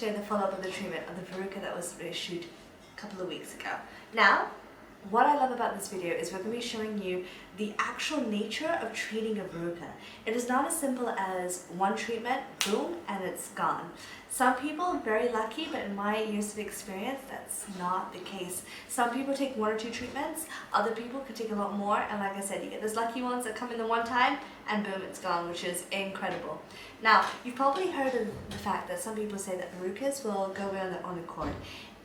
today the follow-up of the treatment of the verruca that was issued a couple of weeks ago. Now, what I love about this video is we're going to be showing you the actual nature of treating a verruca. It is not as simple as one treatment, boom, and it's gone. Some people are very lucky, but in my years of experience, that's not the case. Some people take 1 or 2 treatments, other people could take a lot more, and like I said, you get those lucky ones that come in the one time, and boom, it's gone, which is incredible. Now, you've probably heard of the fact that some people say that verrucas will go away on their own accord.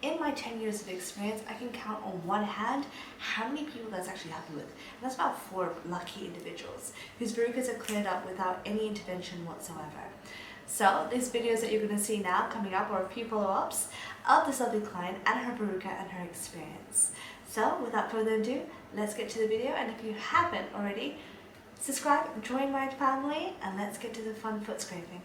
In my 10 years of experience, I can count on one hand how many people that's actually happened with. And that's about 4 lucky individuals whose verrucas are cleared up without any intervention whatsoever. So these videos that you're going to see now coming up are a few follow-ups of this lovely client and her verruca and her experience. So without further ado, let's get to the video, and if you haven't already, subscribe, join my family, and let's get to the fun foot scraping.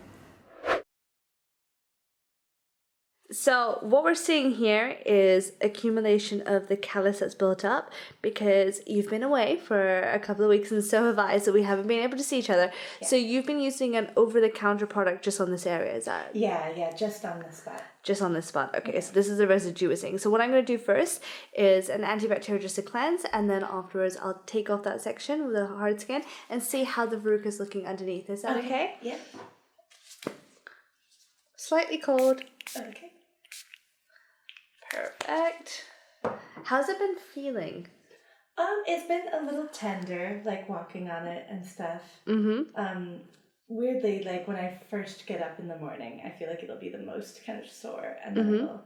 So what we're seeing here is accumulation of the callus that's built up because you've been away for a couple of weeks, and so have I, so we haven't been able to see each other. Yeah. So you've been using an over-the-counter product just on this area, is that? Yeah, just on this spot. Just on this spot. Okay, so this is the residue we're seeing. So what I'm going to do first is an antibacterial just to cleanse, and then afterwards I'll take off that section with the hard skin and see how the verruca is looking underneath. Is that okay? Yeah. Slightly cold. Okay. Perfect. How's it been feeling? It's been a little tender, like walking on it and stuff. Weirdly, like when I first get up in the morning, I feel like it'll be the most kind of sore, and then it'll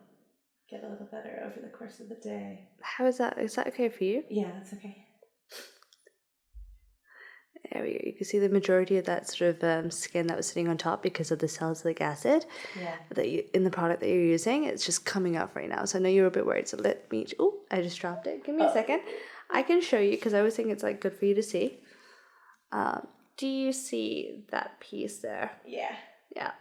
get a little better over the course of the day. How is that? Is that okay for you? Yeah, that's okay. There we go. You can see the majority of that sort of skin that was sitting on top because of the salicylic acid that in the product that you're using. It's just coming up right now. So I know you were a bit worried. So let me... Oh, I just dropped it. Give me a second. I can show you because I always think it's like good for you to see. Do you see that piece there? Yeah. Yeah.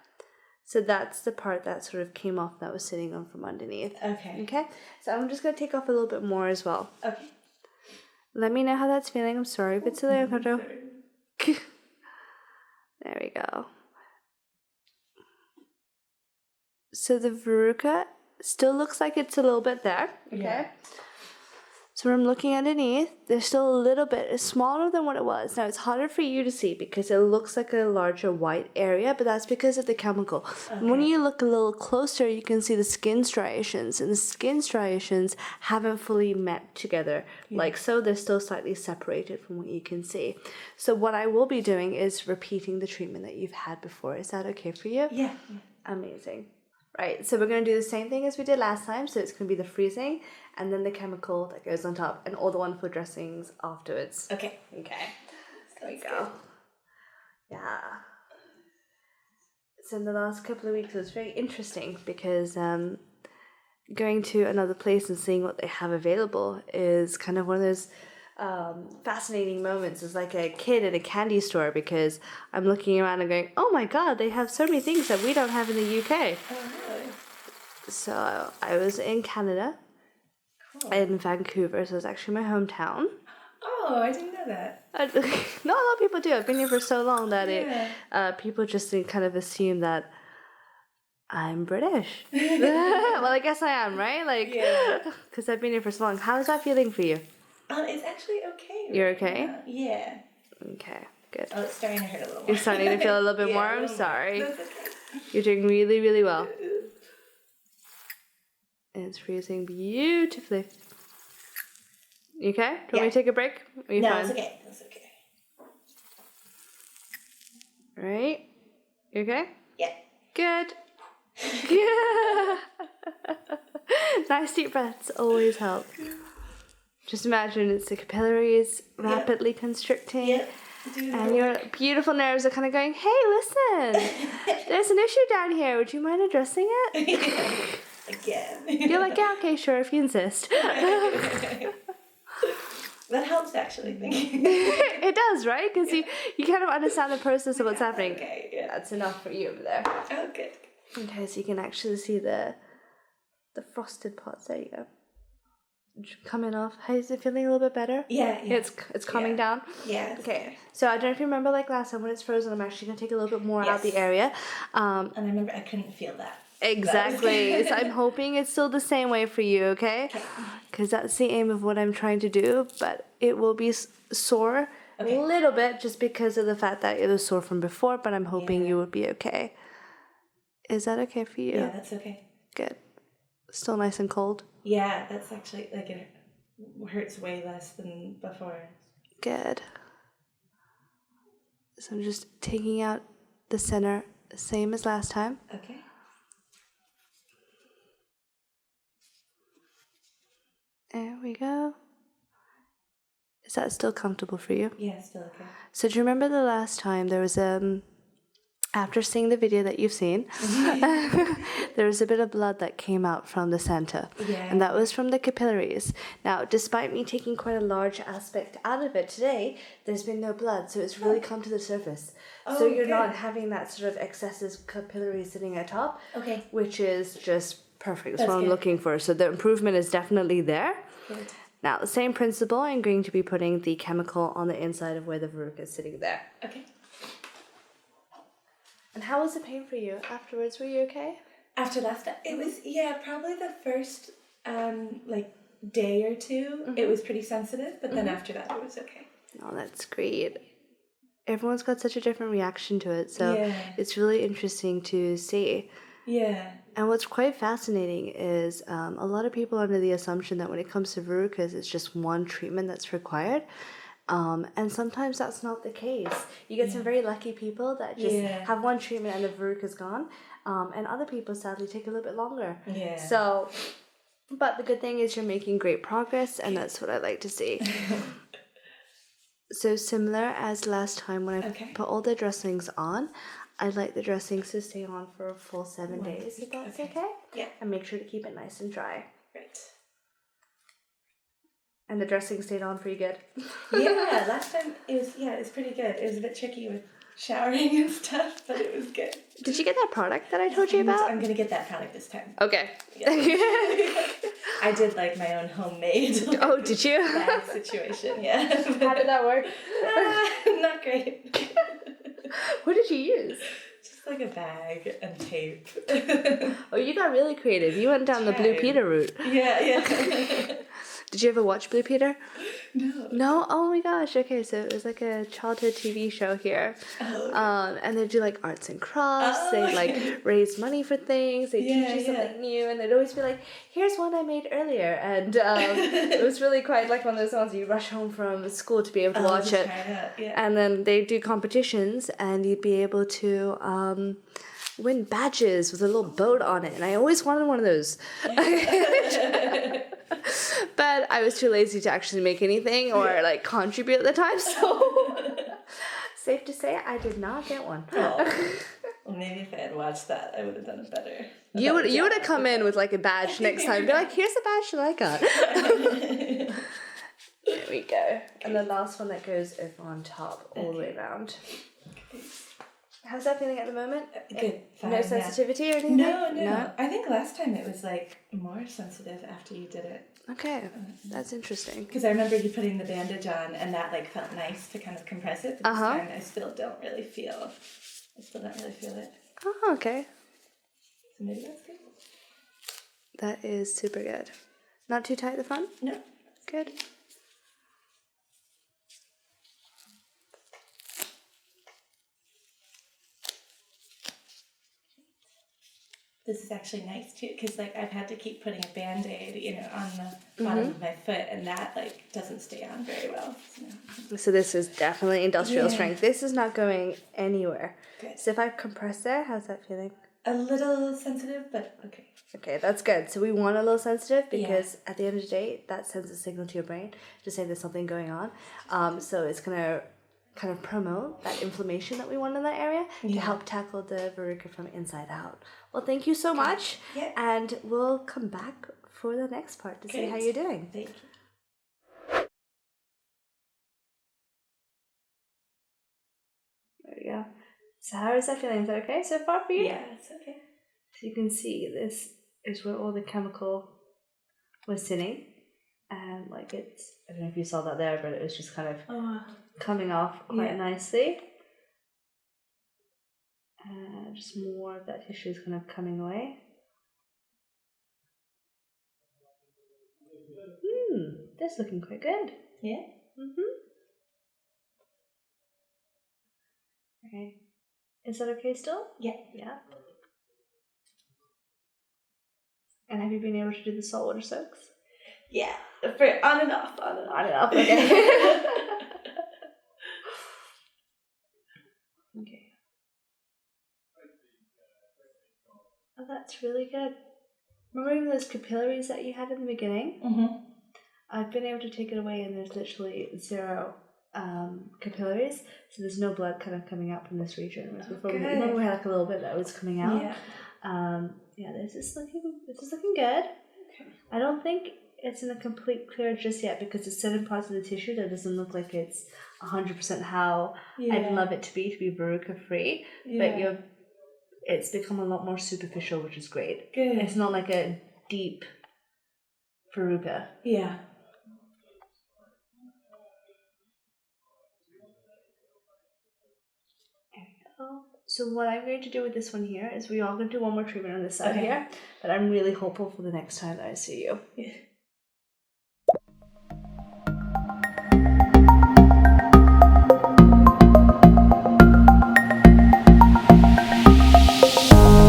So that's the part that sort of came off that was sitting on from underneath. Okay. Okay. So I'm just going to take off a little bit more as well. Okay. Let me know how that's feeling. I'm sorry if it's a little uncomfortable. There we go. So the verruca still looks like it's a little bit there. Okay. Yeah. So when I'm looking underneath, there's still a little bit. It's smaller than what it was. Now it's harder for you to see because it looks like a larger white area, but that's because of the chemical. Okay. When you look a little closer, you can see the skin striations, and the skin striations haven't fully met together. Yeah. Like so, they're still slightly separated from what you can see. So what I will be doing is repeating the treatment that you've had before. Is that okay for you? Yeah. Amazing. Right, so we're going to do the same thing as we did last time. So it's going to be the freezing and then the chemical that goes on top and all the wonderful dressings afterwards. Okay. There we go. Yeah. So in the last couple of weeks it was very interesting because going to another place and seeing what they have available is kind of one of those fascinating moments. It's like a kid in a candy store because I'm looking around and going, oh my god, they have so many things that we don't have in the UK. Oh, really? So I was in Canada, in Vancouver, so it's actually my hometown. Oh, I didn't know that. Not a lot of people do. I've been here for so long that people just kind of assume that I'm British. Well, I guess I am, right? Like, because I've been here for so long. How is that feeling for you? It's actually okay. You're okay? Yeah. Okay, good. Oh, it's starting to hurt a little more. You're starting to feel a little bit more? I'm sorry. That's okay. You're doing really, really well. It's freezing beautifully. You okay? Do you want me to take a break? Are you fine? It's okay. It's okay. Right? You okay? Yeah. Good. Yeah. Nice deep breaths always help. Just imagine it's the capillaries rapidly constricting. Yep. And your beautiful nerves are kind of going, hey, listen, there's an issue down here. Would you mind addressing it? Again. You're like, yeah, okay, sure, if you insist. That helps, actually. It does, right? Because you kind of understand the process of what's happening. Okay, yeah. That's enough for you over there. Oh, good. Okay, so you can actually see the frosted parts. There you go. Coming off. How is it feeling a little bit better? Yeah. It's calming down? Yeah. Okay. So I don't know if you remember like last time when it's frozen, I'm actually going to take a little bit more out the area. And I remember I couldn't feel that. Exactly. So I'm hoping it's still the same way for you, okay? Because that's the aim of what I'm trying to do, but it will be sore a little bit just because of the fact that it was sore from before, but I'm hoping you would be okay. Is that okay for you? Yeah, that's okay. Good. Still nice and cold? Yeah, that's actually, like, it hurts way less than before. Good. So I'm just taking out the center, same as last time. Okay. There we go. Is that still comfortable for you? Yeah, still okay. So do you remember the last time there was after seeing the video that you've seen, there was a bit of blood that came out from the center. Yeah. And that was from the capillaries. Now, despite me taking quite a large aspect out of it today, there's been no blood, so it's really come to the surface. So you're not having that sort of excessive capillary sitting atop, which is just perfect. That's what I'm looking for. So the improvement is definitely there. Good. Now, the same principle, I'm going to be putting the chemical on the inside of where the verruca is sitting there. Okay. And how was the pain for you afterwards? Were you okay? After last time, it was, probably the first, day or two, it was pretty sensitive, but then after that, it was okay. Oh, that's great. Everyone's got such a different reaction to it, so it's really interesting to see. Yeah. And what's quite fascinating is a lot of people are under the assumption that when it comes to verrucas, it's just one treatment that's required. And sometimes that's not the case. You get some very lucky people that just have one treatment and the verruca's gone. And other people sadly take a little bit longer. Yeah. So, but the good thing is you're making great progress, and that's what I like to see. So similar as last time when I put all the dressings on, I'd like the dressings to stay on for a full 7 days, if that's okay? Yeah. And make sure to keep it nice and dry. Right. And the dressing stayed on pretty good. Yeah, last time it was pretty good. It was a bit tricky with showering and stuff, but it was good. Did you get that product that I told you about? I'm gonna get that product this time. Okay. Yeah. I did like my own homemade. Oh, did you? Bag situation, yeah. How did that work? Not great. What did you use? Just like a bag and tape. Oh, you got really creative. You went down the Blue Peter route. Yeah. Did you ever watch Blue Peter? No. No? Oh my gosh. Okay, so it was like a childhood TV show here. Oh, okay. And they do like arts and crafts. They like raise money for things. They teach you something new. And they'd always be like, here's one I made earlier. And it was really quite like one of those ones you rush home from school to be able to watch it. And then they do competitions and you'd be able to win badges with a little boat on it. And I always wanted one of those. But I was too lazy to actually make anything or like contribute at the time, so safe to say I did not get one. Oh. Well, maybe if I had watched that, I would have done it better. You would have come in with like a badge next time. Be like, here's the badge that I got. There we go. And the last one that goes over on top all the way around. How's that feeling at the moment? Good. Fine, no sensitivity or anything? No. I think last time it was like more sensitive after you did it. Okay, that's interesting. Because I remember you putting the bandage on and that like felt nice to kind of compress it. But this time I still don't really feel it. Oh, okay. So maybe that's good. That is super good. Not too tight at the front? No. Good. This is actually nice too, because like I've had to keep putting a Band-Aid, on the bottom of my foot, and that like doesn't stay on very well. So this is definitely industrial strength. This is not going anywhere. Good. So if I compress there, how's that feeling? A little sensitive, but okay. Okay, that's good. So we want a little sensitive because at the end of the day, that sends a signal to your brain to say there's something going on. So it's going to kind of promote that inflammation that we want in that area to help tackle the verruca from inside out. Well, thank you so much. Yeah. And we'll come back for the next part to see how you're doing. Thank you. There we go. So how is that feeling? Is that okay so far for you? Yeah, it's okay. So you can see this is where all the chemical was sitting. And like it's, I don't know if you saw that there, but it was just kind of coming off quite nicely. Just more of that tissue is kind of coming away. That's looking quite good. Yeah. Okay. Is that okay still? Yeah. Yeah. And have you been able to do the saltwater soaks? Yeah. On and off. On and off. Okay. Okay. Oh, that's really good. Remember those capillaries that you had in the beginning? Mm-hmm. I've been able to take it away, and there's literally 0 capillaries, so there's no blood kind of coming out from this region. Whereas before, remember we had like a little bit that was coming out. Yeah. This is looking good. Okay. I don't think it's in a complete clear just yet because it's certain parts of the tissue that doesn't look like it's 100% how I'd love it to be verruca free. Yeah. But it's become a lot more superficial, which is great. Good. It's not like a deep verruca. Yeah. So what I'm going to do with this one here is we're all going to do one more treatment on this side here, but I'm really hopeful for the next time that I see you. Yeah.